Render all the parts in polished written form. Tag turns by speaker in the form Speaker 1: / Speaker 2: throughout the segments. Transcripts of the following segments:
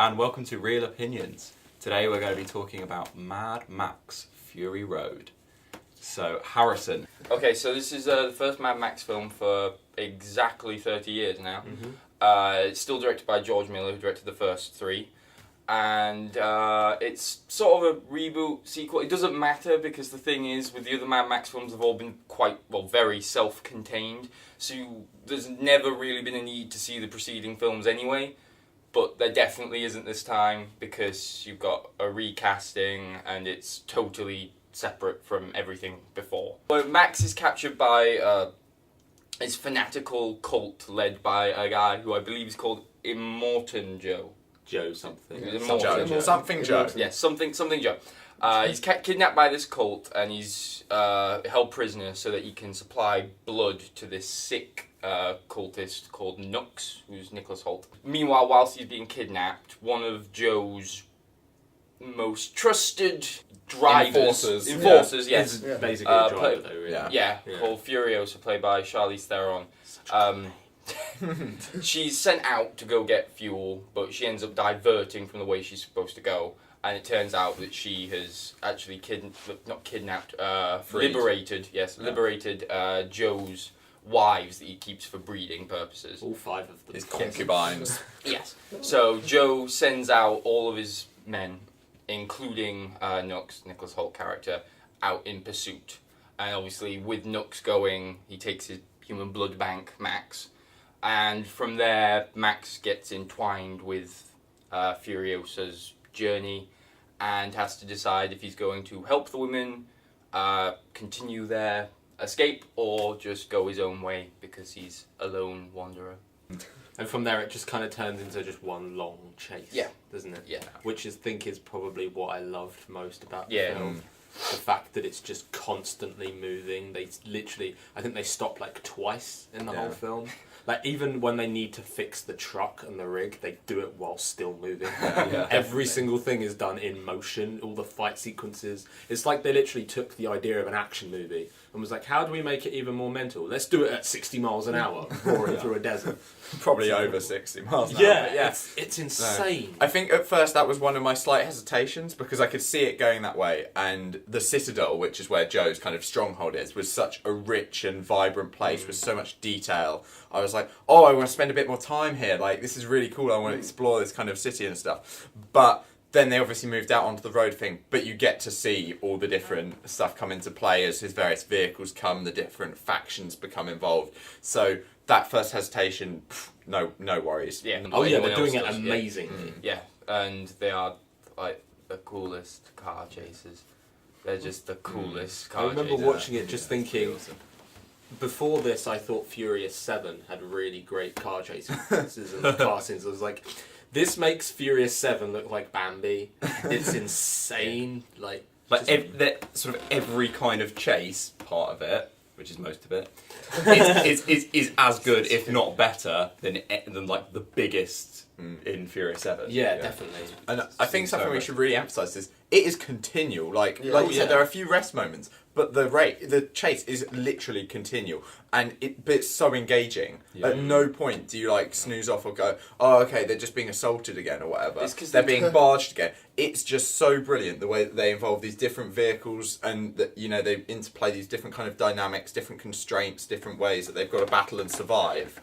Speaker 1: and welcome to Real Opinions. Today we're going to be talking about Mad Max Fury Road. So, Harrison.
Speaker 2: Okay, so this is the first Mad Max film for exactly 30 years now. It's still directed by George Miller, who directed the first three. And it's sort of a reboot, sequel. It doesn't matter because the thing is, with the other Mad Max films, they've all been very self-contained. So there's never really been a need to see the preceding films anyway. But there definitely isn't this time because you've got a recasting and it's totally separate from everything before. But Max is captured by his fanatical cult led by a guy who I believe is called Immortan Joe.
Speaker 1: Joe something.
Speaker 3: Something Joe.
Speaker 2: Yes, something Joe. He's kidnapped by this cult and he's held prisoner so that he can supply blood to this sick cultist called Nux, who's Nicholas Hoult. Meanwhile, whilst he's being kidnapped, one of Joe's most trusted drivers... Enforcers, yes.
Speaker 1: Basically a driver, though, really.
Speaker 2: Yeah, called Furiosa, played by Charlize Theron. She's sent out to go get fuel, but she ends up diverting from the way she's supposed to go. And it turns out that she has actually liberated Joe's wives that he keeps for breeding purposes.
Speaker 1: All five of them.
Speaker 3: His concubines.
Speaker 2: Yes. So Joe sends out all of his men, including Nux, Nicholas Hoult character, out in pursuit. And obviously with Nux going, he takes his human blood bank, Max. And from there, Max gets entwined with Furiosa's journey and has to decide if he's going to help the women continue their escape or just go his own way because he's a lone wanderer.
Speaker 1: And from there it just kind of turns into just one long chase, doesn't it?
Speaker 2: Yeah.
Speaker 1: Which I think is probably what I loved most about the
Speaker 2: Yeah.
Speaker 1: film. The fact that it's just constantly moving. They literally, I think they stop like twice in the whole film. Like, even when they need to fix the truck and the rig, they do it while still moving. Every single thing is done in motion, all the fight sequences. It's like they literally took the idea of an action movie and was like, how do we make it even more mental? Let's do it at 60 miles an hour, roaring through a desert.
Speaker 3: Probably over 60 miles an hour.
Speaker 1: Yeah, it's insane.
Speaker 3: No. I think at first that was one of my slight hesitations because I could see it going that way, and the Citadel, which is where Joe's kind of stronghold is, was such a rich and vibrant place with so much detail. I was like, oh, I want to spend a bit more time here. Like, this is really cool. I want to explore this kind of city and stuff. But then they obviously moved out onto the road thing, but you get to see all the different stuff come into play as his various vehicles come, the different factions become involved. So that first hesitation, no worries.
Speaker 2: Yeah.
Speaker 1: Oh yeah, they're doing it amazingly.
Speaker 2: Yeah, and they are like the coolest car chasers. They're just the coolest car chasers.
Speaker 1: I remember watching it just thinking, before this I thought Furious 7 had really great car chase sequences and car scenes. I was like, this makes Furious 7 look like Bambi. It's insane. Like
Speaker 3: Sort of every kind of chase part of it, which is most of it, is as good, if not better, than like the biggest in Furious 7.
Speaker 1: Yeah, definitely.
Speaker 3: And I think something we should really emphasise is it is continual. Like you said, there are a few rest moments, but the chase is literally continual, but it's so engaging. At no point do you like snooze off or go, oh, okay, they're just being assaulted again or whatever.
Speaker 2: It's 'cause
Speaker 3: they're being barged again. It's just so brilliant the way that they involve these different vehicles and that they interplay these different kind of dynamics, different constraints, different ways that they've got to battle and survive.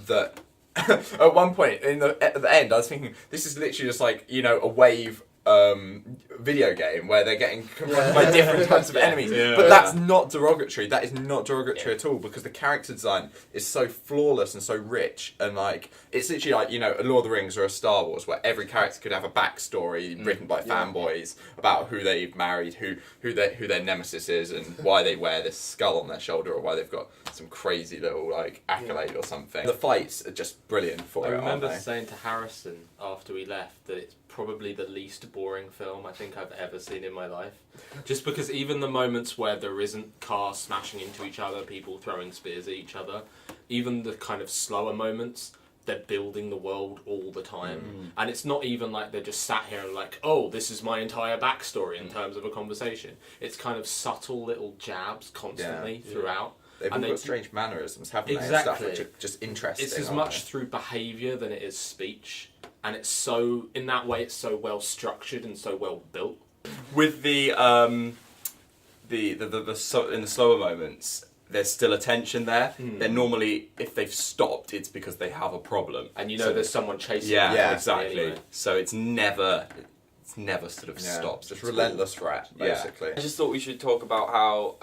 Speaker 3: That at one point at the end, I was thinking this is literally just like a wave video game where they're getting confronted by different types of enemies. But that's not derogatory. That is not derogatory at all because the character design is so flawless and so rich, and like it's literally like a Lord of the Rings or a Star Wars where every character could have a backstory written by fanboys about who they've married, who their nemesis is, and why they wear this skull on their shoulder, or why they've got some crazy little like accolade or something. The fights are just brilliant for it.
Speaker 1: I remember saying to Harrison after we left that it's probably the least boring film I think I've ever seen in my life. Just because even the moments where there isn't cars smashing into each other, people throwing spears at each other, even the kind of slower moments, they're building the world all the time. And it's not even like they're just sat here and like, oh, this is my entire backstory in terms of a conversation. It's kind of subtle little jabs constantly throughout.
Speaker 3: They've all got strange mannerisms, haven't they? And
Speaker 1: Exactly.
Speaker 3: stuff which are just interesting.
Speaker 1: It's as much through behaviour than it is speech, and it's so in that way it's so well structured and so well built.
Speaker 4: With the in the slower moments, there's still a tension there. They're normally, if they've stopped, it's because they have a problem,
Speaker 1: And there's someone chasing.
Speaker 4: Yeah,
Speaker 1: them
Speaker 4: exactly.
Speaker 1: anyway.
Speaker 4: So it's never sort of stops.
Speaker 3: Just relentless threat, basically.
Speaker 2: I just thought we should talk about how,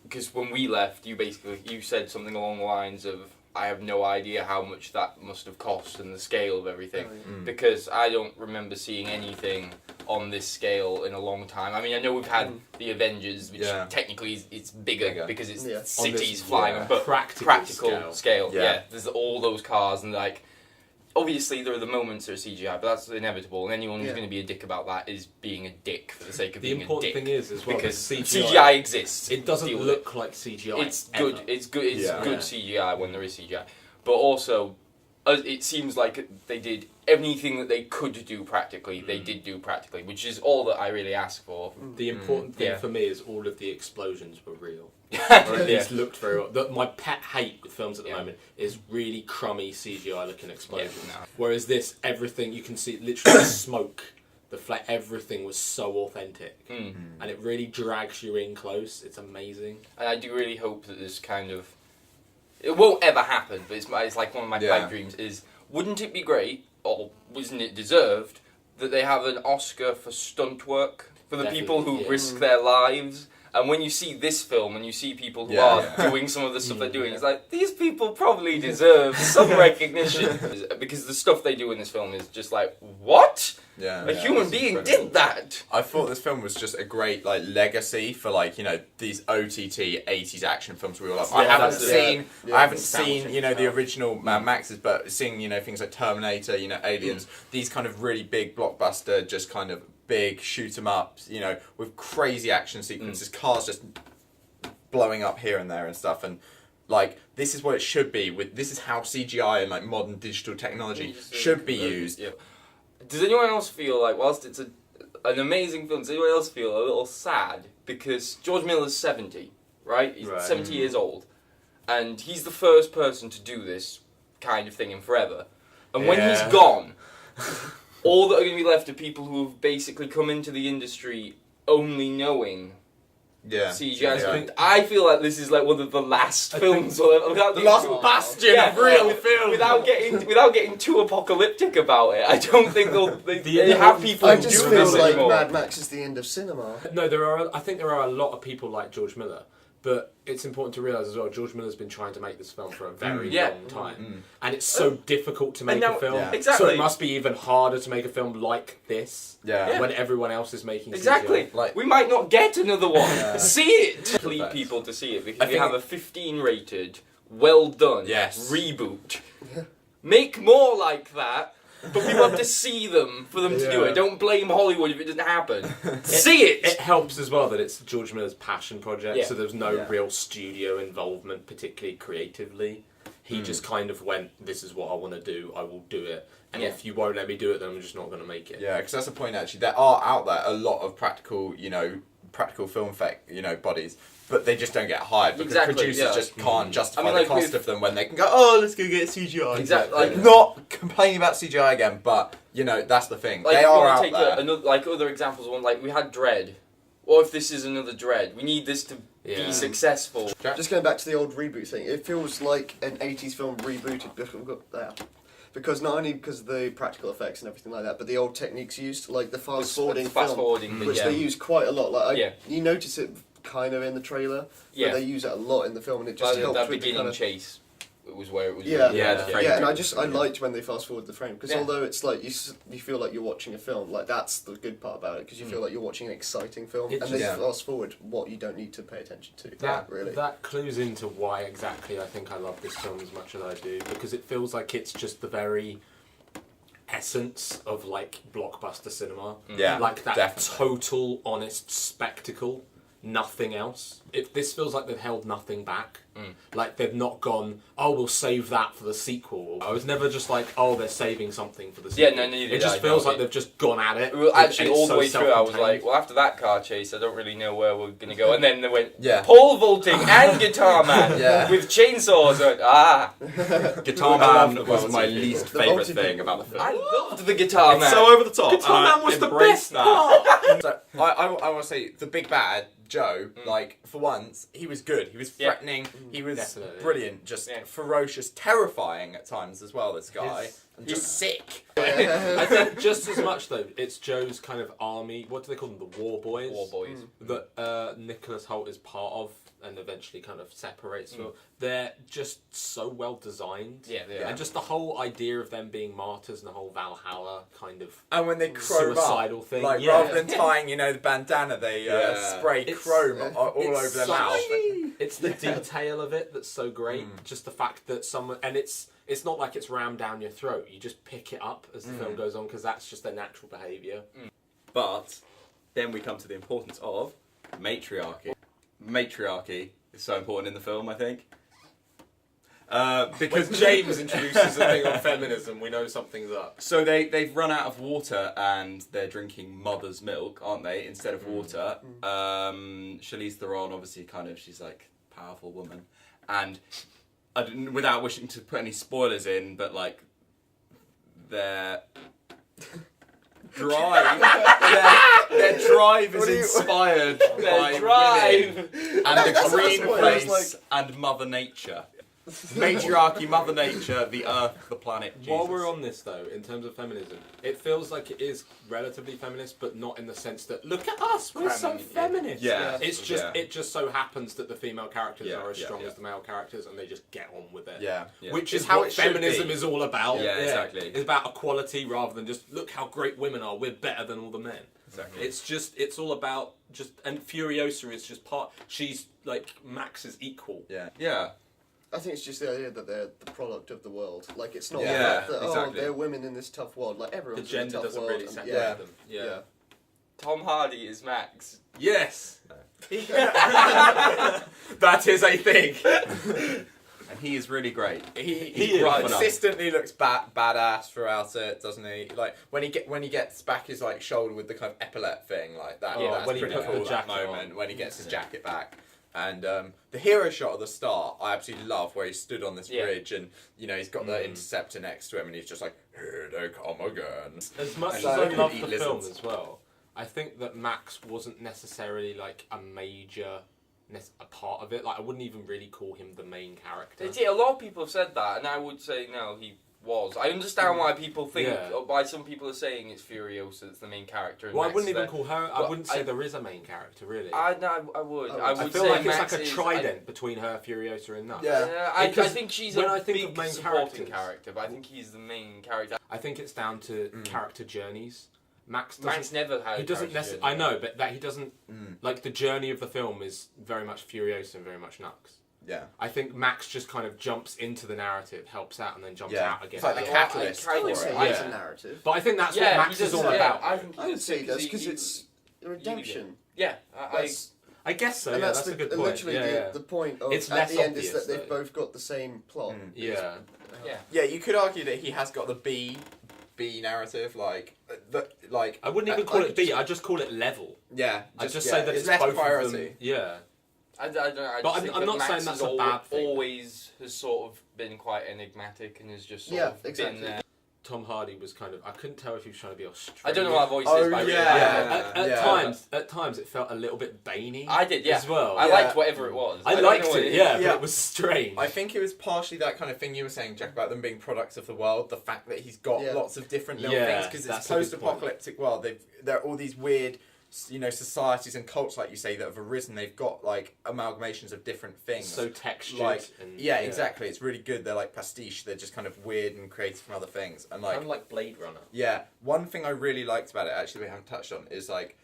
Speaker 2: because when we left, you said something along the lines of, I have no idea how much that must have cost and the scale of everything, because I don't remember seeing anything on this scale in a long time. I mean, I know we've had the Avengers, which technically it's bigger because it's cities flying, but practical scale. Yeah, there's all those cars and like. Obviously, there are the moments that are CGI, but that's inevitable, and anyone who's going to be a dick about that is being a dick for the sake of being a dick.
Speaker 1: The important thing is, as well,
Speaker 2: because
Speaker 1: CGI
Speaker 2: exists.
Speaker 1: It doesn't look like CGI.
Speaker 2: It's good. It's good. It's good CGI when there is CGI, but also, it seems like they did anything that they could do practically. They did do practically, which is all that I really ask for.
Speaker 1: The important thing for me is all of the explosions were real. Or at least looked very well. My pet hate with films at the moment is really crummy CGI looking explosions. Whereas this, everything you can see, literally smoke, the everything was so authentic, and it really drags you in close. It's amazing.
Speaker 2: And I do really hope that this kind of, it won't ever happen, but it's like one of my pipe dreams is, wouldn't it be great, or wasn't it deserved, that they have an Oscar for stunt work for the people who risk their lives? And when you see this film and you see people who are doing some of the stuff they're doing, it's like, these people probably deserve some recognition. Because the stuff they do in this film is just like, what? A human being did that!
Speaker 3: I thought this film was just a great legacy for these OTT 80s action films we all love. I haven't seen the original Mad Maxes, but seeing things like Terminator, Aliens, these kind of really big blockbuster, just kind of big shoot 'em ups, with crazy action sequences, cars just blowing up here and there and stuff, and this is what it should be. This is how CGI and modern digital technology should be used.
Speaker 2: Yeah. Does anyone else feel like, whilst it's an amazing film, does anyone else feel a little sad because George Miller's 70, right? He's 70 years old, and he's the first person to do this kind of thing in forever, and when he's gone. All that are going to be left are people who have basically come into the industry only knowing CGI. I feel like this is one of the last films, the
Speaker 3: last bastion of real film.
Speaker 2: Without getting too apocalyptic about it, I don't think they have people.
Speaker 5: I
Speaker 2: who
Speaker 5: just
Speaker 2: do
Speaker 5: feel
Speaker 2: this
Speaker 5: like
Speaker 2: anymore.
Speaker 5: Mad Max is the end of cinema.
Speaker 1: No, I think there are a lot of people like George Miller. But it's important to realise as well, George Miller's been trying to make this film for a very long time. And it's so difficult to make a film.
Speaker 2: Exactly.
Speaker 1: So it must be even harder to make a film like this when everyone else is making CGI.
Speaker 2: We might not get another one. See it! Plead people to see it because we have a 15 rated, well done reboot. Make more like that. But people have to see them for them to do it. Don't blame Hollywood if it doesn't happen. See it!
Speaker 1: It helps as well that it's George Miller's passion project, so there's no real studio involvement, particularly creatively. He just kind of went, this is what I want to do, I will do it. And if you won't let me do it, then I'm just not going to make it.
Speaker 3: Yeah, because that's the point actually. There are out there a lot of practical film effect, bodies. But they just don't get hired because producers just can't justify the cost of them when they can go, oh, let's go get CGI.
Speaker 2: Exactly.
Speaker 3: Not complaining about CGI again, but that's the thing. They are out there.
Speaker 2: Other examples. We had Dredd. What if this is another Dredd? We need this to be successful.
Speaker 5: Just going back to the old reboot thing, it feels like an 80s film rebooted because not only because of the practical effects and everything like that, but the old techniques used, like the fast forwarding, which they use quite a lot. You notice it kind of in the trailer, but they use it a lot in the film, and it just helps
Speaker 2: that
Speaker 5: with
Speaker 2: beginning
Speaker 5: the kind of
Speaker 2: chase. It was where it was.
Speaker 5: And I liked when they fast forward the frame because although it's like you feel like you're watching a film, that's the good part about it because you feel like you're watching an exciting film, and they fast forward what you don't need to pay attention to.
Speaker 1: That clues into why exactly I think I love this film as much as I do, because it feels like it's just the very essence of blockbuster cinema. That total honest spectacle. nothing else. This feels like they've held nothing back. Like they've not gone, oh, we'll save that for the sequel. I was never just like, oh, they're saving something for the sequel.
Speaker 2: Yeah, no, neither
Speaker 1: it just
Speaker 2: did I,
Speaker 1: feels
Speaker 2: no,
Speaker 1: like they've just gone at it.
Speaker 2: Well, actually,
Speaker 1: and it's
Speaker 2: all the
Speaker 1: so
Speaker 2: way through, I was like,
Speaker 1: self-contained.
Speaker 2: well, after that car chase, I don't really know where we're going to go. And then they went,
Speaker 3: Yeah.
Speaker 2: pole vaulting and Guitar Man
Speaker 3: Yeah.
Speaker 2: with chainsaws. I went,
Speaker 4: Guitar
Speaker 3: love
Speaker 4: Man
Speaker 3: the
Speaker 4: was
Speaker 3: multi
Speaker 4: my
Speaker 3: people.
Speaker 4: least
Speaker 5: The
Speaker 4: favourite
Speaker 5: multi
Speaker 4: thing
Speaker 5: people.
Speaker 4: about the film.
Speaker 2: I loved the Guitar
Speaker 4: It's
Speaker 2: Man.
Speaker 4: so over the top.
Speaker 1: Guitar
Speaker 4: and I
Speaker 1: Man was the
Speaker 4: embrace
Speaker 1: best
Speaker 4: that.
Speaker 1: part.
Speaker 3: So I want to say the big bad Joe, like for once, he was good. He was
Speaker 2: Yeah.
Speaker 3: threatening. He was
Speaker 1: Definitely.
Speaker 3: brilliant. Just
Speaker 2: Yeah.
Speaker 3: ferocious, terrifying at times as well. This guy, and just sick.
Speaker 1: I think just as much though, it's Joe's kind of army. What do they call them? The War Boys.
Speaker 2: War Boys.
Speaker 1: That Nicholas Hoult is part of, and eventually kind of separates from. They're just so well designed.
Speaker 2: Yeah, they are.
Speaker 1: And just the whole idea of them being martyrs and the whole Valhalla kind of
Speaker 3: And when they chrome
Speaker 1: suicidal
Speaker 3: up,
Speaker 1: thing,
Speaker 3: like
Speaker 1: yeah.
Speaker 3: rather than tying, the bandana, they
Speaker 4: Yeah.
Speaker 3: spray
Speaker 1: It's-
Speaker 3: chrome all
Speaker 1: it's
Speaker 3: over their
Speaker 1: such-
Speaker 3: mouth.
Speaker 1: It's the detail of it that's so great. Just the fact that someone, and it's not like it's rammed down your throat. You just pick it up as the film goes on because that's just their natural behaviour.
Speaker 4: But then we come to the importance of matriarchy. Matriarchy is so important in the film, I think. Because
Speaker 1: Because James introduces a thing on feminism, we know something's up.
Speaker 4: So they've run out of water and they're drinking mother's milk, aren't they, instead of water. Charlize Theron, obviously, she's like a powerful woman. And without wishing to put any spoilers in, but like their drive, their drive is inspired by women and the
Speaker 5: That's
Speaker 4: green
Speaker 5: what
Speaker 4: place and Mother Nature. Matriarchy, Mother Nature, the Earth, the planet, Jesus.
Speaker 1: While we're on this though, in terms of feminism, it feels like it is relatively feminist, but not in the sense that look at us, we're so feminist.
Speaker 4: Yeah.
Speaker 1: It's just
Speaker 4: Yeah.
Speaker 1: it just so happens that the female characters
Speaker 4: Yeah,
Speaker 1: are as
Speaker 4: yeah,
Speaker 1: strong
Speaker 4: yeah.
Speaker 1: as the male characters, and they just get on with it.
Speaker 3: Yeah.
Speaker 4: Yeah.
Speaker 1: Which
Speaker 3: It's
Speaker 1: is
Speaker 3: how
Speaker 1: what
Speaker 3: it should
Speaker 1: feminism
Speaker 3: be.
Speaker 1: is all about.
Speaker 4: Yeah, exactly.
Speaker 1: It's about equality rather than just look how great women are. We're better than all the men.
Speaker 4: Exactly.
Speaker 1: It's all about just, and Furiosa is just part. She's like Max's equal.
Speaker 3: Yeah.
Speaker 4: Yeah.
Speaker 5: I think it's just the idea that they're the product of the world. Like, it's not
Speaker 3: Yeah,
Speaker 5: the fact that,
Speaker 4: exactly.
Speaker 5: they're women in this tough world. Like,
Speaker 1: The
Speaker 5: everyone's in a
Speaker 1: gender
Speaker 5: tough
Speaker 1: doesn't
Speaker 5: world.
Speaker 1: really
Speaker 5: and-
Speaker 1: separate
Speaker 5: yeah.
Speaker 1: them.
Speaker 5: Yeah.
Speaker 1: Yeah.
Speaker 2: Tom Hardy is Max.
Speaker 1: Yes. That is a thing.
Speaker 4: And he is really great.
Speaker 3: He
Speaker 1: is.
Speaker 4: Right.
Speaker 3: consistently looks badass throughout it, doesn't he? Like when he gets back his like shoulder with the kind of epaulette thing, like that.
Speaker 1: Yeah,
Speaker 3: that's
Speaker 1: when he
Speaker 3: pretty
Speaker 1: put the
Speaker 3: cool. That
Speaker 1: jacket
Speaker 3: moment
Speaker 1: on.
Speaker 3: when he gets his jacket back. And the hero shot at the start, I absolutely love, where he stood on this
Speaker 2: Yeah.
Speaker 3: bridge and he's got the interceptor next to him, and he's just like, "Here they come again."
Speaker 1: As much
Speaker 3: And
Speaker 1: as I
Speaker 3: so
Speaker 1: love
Speaker 3: eat
Speaker 1: the film
Speaker 3: lizards.
Speaker 1: as well, I think that Max wasn't necessarily like a major a part of it. Like I wouldn't even really call him the main character.
Speaker 2: A lot of people have said that, and I would say no, he was. I understand why people think,
Speaker 1: Yeah.
Speaker 2: or why some people are saying it's Furiosa that's the main character. And
Speaker 1: Well, I
Speaker 2: Max
Speaker 1: wouldn't
Speaker 2: is
Speaker 1: even
Speaker 2: there.
Speaker 1: call her. I
Speaker 2: But
Speaker 1: wouldn't say there is a main character really.
Speaker 2: I would. I would
Speaker 1: I feel
Speaker 2: say
Speaker 1: like it's
Speaker 2: Max
Speaker 1: like a
Speaker 2: is-
Speaker 1: trident between her, Furiosa, and Nux.
Speaker 3: Yeah.
Speaker 2: I
Speaker 1: Because
Speaker 2: think she's
Speaker 1: when
Speaker 2: a
Speaker 1: I think
Speaker 2: big
Speaker 1: of main
Speaker 2: supporting
Speaker 1: characters-
Speaker 2: character, but I think he's the main character.
Speaker 1: I think it's down to character journeys. Max doesn't.
Speaker 2: Max never had.
Speaker 1: He doesn't necessarily. I know, but that he doesn't. Like the journey of the film is very much Furiosa and very much Nux.
Speaker 3: Yeah.
Speaker 1: I think Max just kind of jumps into the narrative, helps out, and then jumps
Speaker 3: Yeah.
Speaker 1: out again.
Speaker 3: It's like the catalyst
Speaker 5: I would
Speaker 3: for
Speaker 5: say
Speaker 3: it.
Speaker 5: it's
Speaker 1: Yeah.
Speaker 5: a narrative.
Speaker 1: But I think that's
Speaker 2: Yeah,
Speaker 1: what Max
Speaker 2: he
Speaker 1: is
Speaker 2: does,
Speaker 1: all
Speaker 2: yeah,
Speaker 1: about.
Speaker 2: I think
Speaker 5: I would say that's because
Speaker 2: he-
Speaker 5: it's redemption.
Speaker 2: Yeah,
Speaker 5: That's,
Speaker 1: I guess so.
Speaker 5: and
Speaker 1: Yeah,
Speaker 5: that's,
Speaker 1: that's
Speaker 5: the,
Speaker 1: a good point.
Speaker 5: literally
Speaker 1: Yeah,
Speaker 5: the point of
Speaker 1: It's
Speaker 5: at
Speaker 1: less
Speaker 5: the end is
Speaker 1: obvious,
Speaker 5: that they've
Speaker 1: though.
Speaker 5: both got the same plot.
Speaker 1: yeah.
Speaker 2: yeah.
Speaker 3: You could argue that he has got the B narrative, like
Speaker 1: I wouldn't even call
Speaker 5: I
Speaker 1: it B. I just call it level.
Speaker 3: yeah.
Speaker 1: I just say that it's
Speaker 3: less
Speaker 1: both
Speaker 3: priority.
Speaker 1: of them. Yeah.
Speaker 2: I don't know. I
Speaker 1: But
Speaker 2: just
Speaker 1: I'm
Speaker 2: think
Speaker 1: not
Speaker 2: that Max
Speaker 1: saying that's
Speaker 2: has
Speaker 1: a bad thing.
Speaker 2: Always has sort of been quite enigmatic and has just sort
Speaker 5: Yeah,
Speaker 2: of
Speaker 5: exactly.
Speaker 2: been there.
Speaker 1: Tom Hardy was kind of. I couldn't tell if he was trying to be Australian.
Speaker 2: I don't know what voice
Speaker 3: Oh,
Speaker 2: is, but I really
Speaker 3: yeah.
Speaker 2: like it.
Speaker 1: At
Speaker 3: Yeah.
Speaker 1: times, it felt a little bit Baney.
Speaker 2: I did, yeah.
Speaker 1: As well.
Speaker 2: I
Speaker 3: Yeah.
Speaker 2: liked whatever it was.
Speaker 1: I
Speaker 2: don't
Speaker 1: liked
Speaker 2: know what
Speaker 1: it,
Speaker 2: is.
Speaker 1: yeah,
Speaker 3: Yeah.
Speaker 1: but it was strange.
Speaker 3: I think it was partially that kind of thing you were saying, Jack, about them being products of the world. The fact that he's got
Speaker 5: Yeah.
Speaker 3: lots of different little
Speaker 1: Yeah,
Speaker 3: things because it's
Speaker 1: that's a good point.
Speaker 3: post-apocalyptic world. There are all these weird, societies and cults, like you say, that have arisen. They've got like amalgamations of different things.
Speaker 1: so textured.
Speaker 3: like,
Speaker 1: and,
Speaker 3: yeah, exactly. It's really good. They're like pastiche. They're just kind of weird and created from other things. And like,
Speaker 1: Kind of like Blade Runner.
Speaker 3: yeah, one thing I really liked about it, actually, we haven't touched on, is like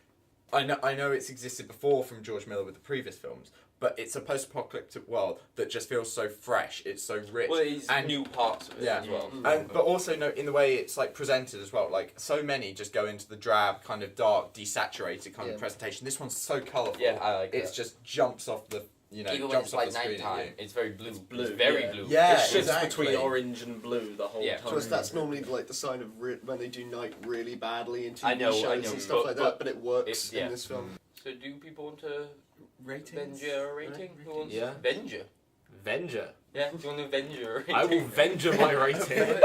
Speaker 3: I know it's existed before from George Miller with the previous films, but it's a post-apocalyptic world that just feels so fresh. It's so rich.
Speaker 2: Well, it's new parts of it as well.
Speaker 3: But also in the way it's like presented as well. Like so many just go into the drab, kind of dark, desaturated kind of presentation. This one's so colourful.
Speaker 2: Yeah, I like
Speaker 3: it. It just jumps off the
Speaker 2: even when
Speaker 3: jumps
Speaker 2: it's
Speaker 3: off
Speaker 2: like
Speaker 3: the screen.
Speaker 2: nighttime, it's very blue.
Speaker 1: It's blue.
Speaker 2: It's very blue.
Speaker 3: Yeah,
Speaker 1: it shifts
Speaker 3: exactly.
Speaker 1: between orange and blue the whole time.
Speaker 5: So that's normally like the sign of when they do night really badly in TV
Speaker 2: I know,
Speaker 5: shows and stuff like that. But it works
Speaker 2: in
Speaker 5: this film.
Speaker 2: So do people want to
Speaker 4: Ratings?
Speaker 2: Venger rating? Who wants Venger?
Speaker 1: Venger.
Speaker 2: Yeah, do you want to Venger rating?
Speaker 1: I will Venger my rating.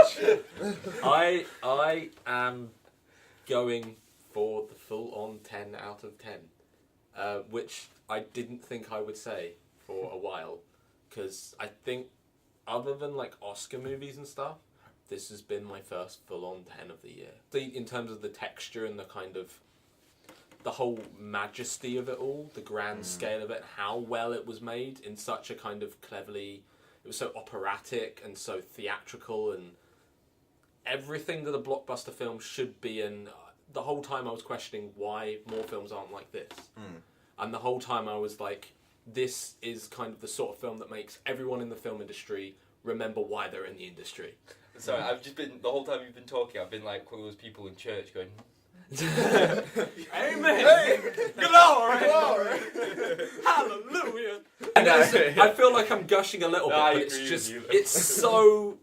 Speaker 1: I am going for the full-on 10 out of 10, which I didn't think I would say for a while, because I think other than like Oscar movies and stuff, this has been my first full-on 10 of the year. In terms of the texture and the kind of the whole majesty of it all, the grand scale of it, how well it was made in such a kind of cleverly, it was so operatic and so theatrical and everything that a blockbuster film should be. And the whole time I was questioning why more films aren't like this. And the whole time I was like, this is kind of the sort of film that makes everyone in the film industry remember why they're in the industry.
Speaker 2: Sorry, I've just been, the whole time you've been talking, I've been like one of those people in church going,
Speaker 1: Amen. Hey, glory. Hallelujah. I feel like I'm gushing a little bit, but it's just, it's so,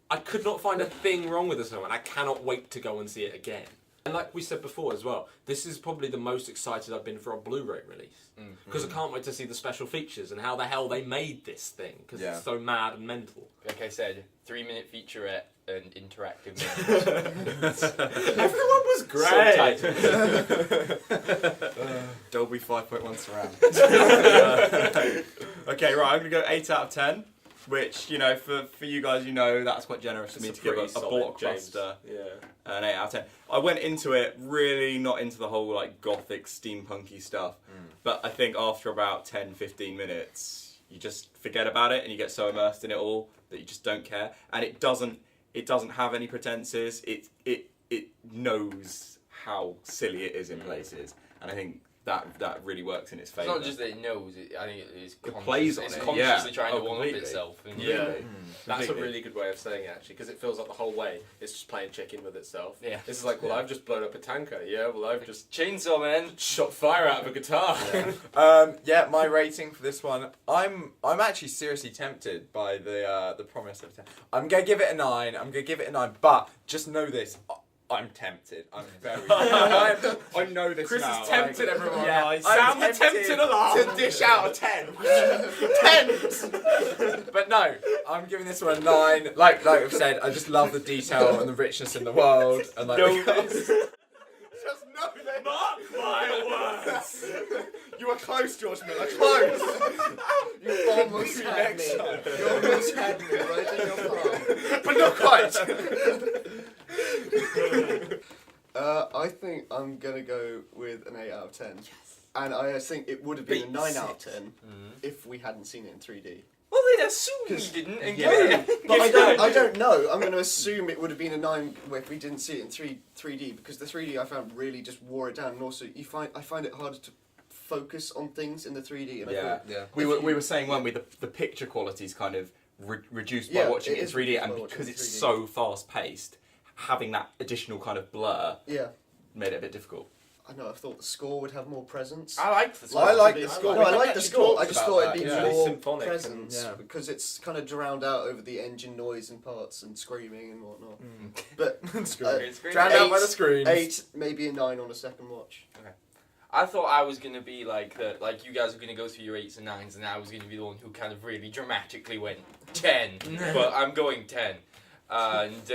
Speaker 1: I could not find a thing wrong with this film, and I cannot wait to go and see it again. And like we said before as well, this is probably the most excited I've been for a Blu-ray release. Because I can't wait to see the special features and how the hell they made this thing, because it's so mad and mental.
Speaker 2: Like I said, 3-minute featurette and interactive.
Speaker 1: Everyone was great.
Speaker 4: Dolby 5.1 surround. Okay, right, I'm going to go 8 out of 10. Which, you know, for you guys, you know, that's quite generous of me to give a blockbuster an 8 out of 10. I went into it really not into the whole, like, gothic, steampunky stuff. But I think after about 10, 15 minutes, you just forget about it and you get so immersed in it all that you just don't care. And it doesn't have any pretenses. It knows how silly it is in places. And I think that really works in its favour.
Speaker 2: It's not just that it knows, I think it is
Speaker 4: plays on
Speaker 2: it's
Speaker 4: it,
Speaker 2: consciously trying to one-up
Speaker 4: completely.
Speaker 2: itself. And
Speaker 1: That's a really good way of saying it, actually, because it feels like the whole way it's just playing chicken with itself.
Speaker 2: Yeah.
Speaker 1: This is like, well, I've just blown up a tanker. Yeah, well, I've just
Speaker 2: Chainsaw Man
Speaker 1: shot fire out of a guitar.
Speaker 3: My rating for this one, I'm actually seriously tempted by the promise of 10. I'm gonna give it a 9. But just know this. I'm tempted. I'm very. I know this
Speaker 1: Chris
Speaker 3: now.
Speaker 1: is tempted, everyone.
Speaker 3: Yeah,
Speaker 1: Sound the tempted alarm.
Speaker 3: to dish out a 10. 10. But no, I'm giving this one a 9. Like I've said, I just love the detail and the richness in the world. And like, just know this.
Speaker 1: Mark my words.
Speaker 3: You were close, George Miller. Close.
Speaker 5: You almost had me. You almost had me right in your palm.
Speaker 3: But not quite.
Speaker 5: I think I'm gonna go with an 8 out of 10. Yes. And I think it would have been a 9 out of 10 if we hadn't seen it in 3D.
Speaker 2: Well, they assume we didn't. And
Speaker 5: But I don't know. I'm going to assume it would have been a 9 if we didn't see it in 3D, because the 3D I found really just wore it down, and also I find it harder to focus on things in the 3D. And
Speaker 4: We were saying, weren't we, the picture quality is kind of reduced by watching it in 3D, and because it's so fast paced, having that additional kind of blur made it a bit difficult.
Speaker 5: I know, I thought the score would have more presence.
Speaker 2: I liked the score.
Speaker 3: I like the score.
Speaker 5: No, I like the score. I just thought it'd be more
Speaker 1: symphonic
Speaker 5: presence because it's kind of drowned out over the engine noise and parts and screaming and whatnot. But
Speaker 3: Drowned out by the screams.
Speaker 5: 8, maybe a 9 on a second watch.
Speaker 2: Okay. I thought I was gonna be like you guys were gonna go through your 8s and 9s, and I was gonna be the one who kind of really dramatically went 10. But I'm going 10, and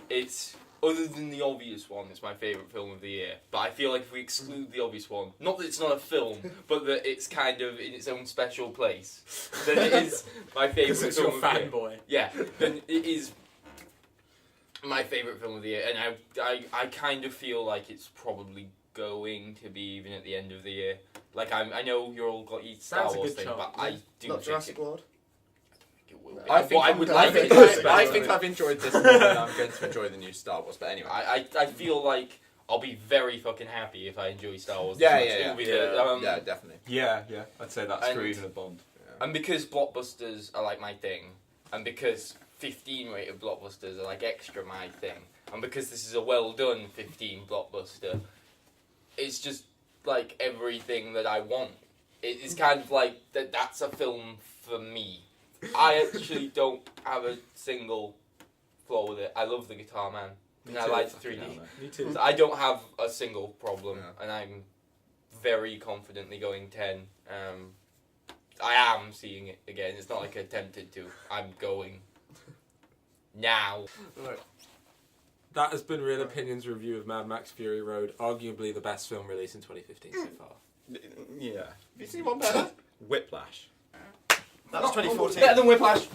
Speaker 2: it's. Other than the obvious one, it's my favourite film of the year. But I feel like if we exclude the obvious one, not that it's not a film, but that it's kind of in its own special place, then it is my favourite film of the year.
Speaker 1: Fanboy.
Speaker 2: Yeah, then it is my favourite film of the year. And I kind of feel like it's probably going to be even at the end of the year. Like, I know you're all got your Star Wars thing, but I do
Speaker 5: Not
Speaker 2: think
Speaker 5: Jurassic World?
Speaker 2: it will be.
Speaker 3: I think I've enjoyed this more than I'm going to enjoy the new Star Wars. But anyway,
Speaker 2: I feel like I'll be very fucking happy if I enjoy Star Wars.
Speaker 3: Yeah,
Speaker 2: this much.
Speaker 3: yeah,
Speaker 2: It'll be
Speaker 5: yeah.
Speaker 3: Yeah, definitely.
Speaker 4: Yeah, I'd say that's
Speaker 2: And-
Speaker 4: true even with Bond.
Speaker 2: And because blockbusters are like my thing, and because 15 rated blockbusters are like extra my thing, and because this is a well done 15 blockbuster, it's just like everything that I want. It's kind of like that's a film for me. I actually don't have a single flaw with it. I love the Guitar Man, and I like the 3D.
Speaker 1: Me too.
Speaker 2: So I don't have a single problem,
Speaker 3: Yeah.
Speaker 2: and I'm very confidently going 10. I am seeing it again. It's not like I attempted to. I'm going now.
Speaker 1: Right. That has been Real Opinions review of Mad Max Fury Road, arguably the best film released in 2015 so far.
Speaker 4: Yeah.
Speaker 3: Have you seen one better?
Speaker 4: Whiplash.
Speaker 5: That was 2014.
Speaker 2: Better than Whiplash.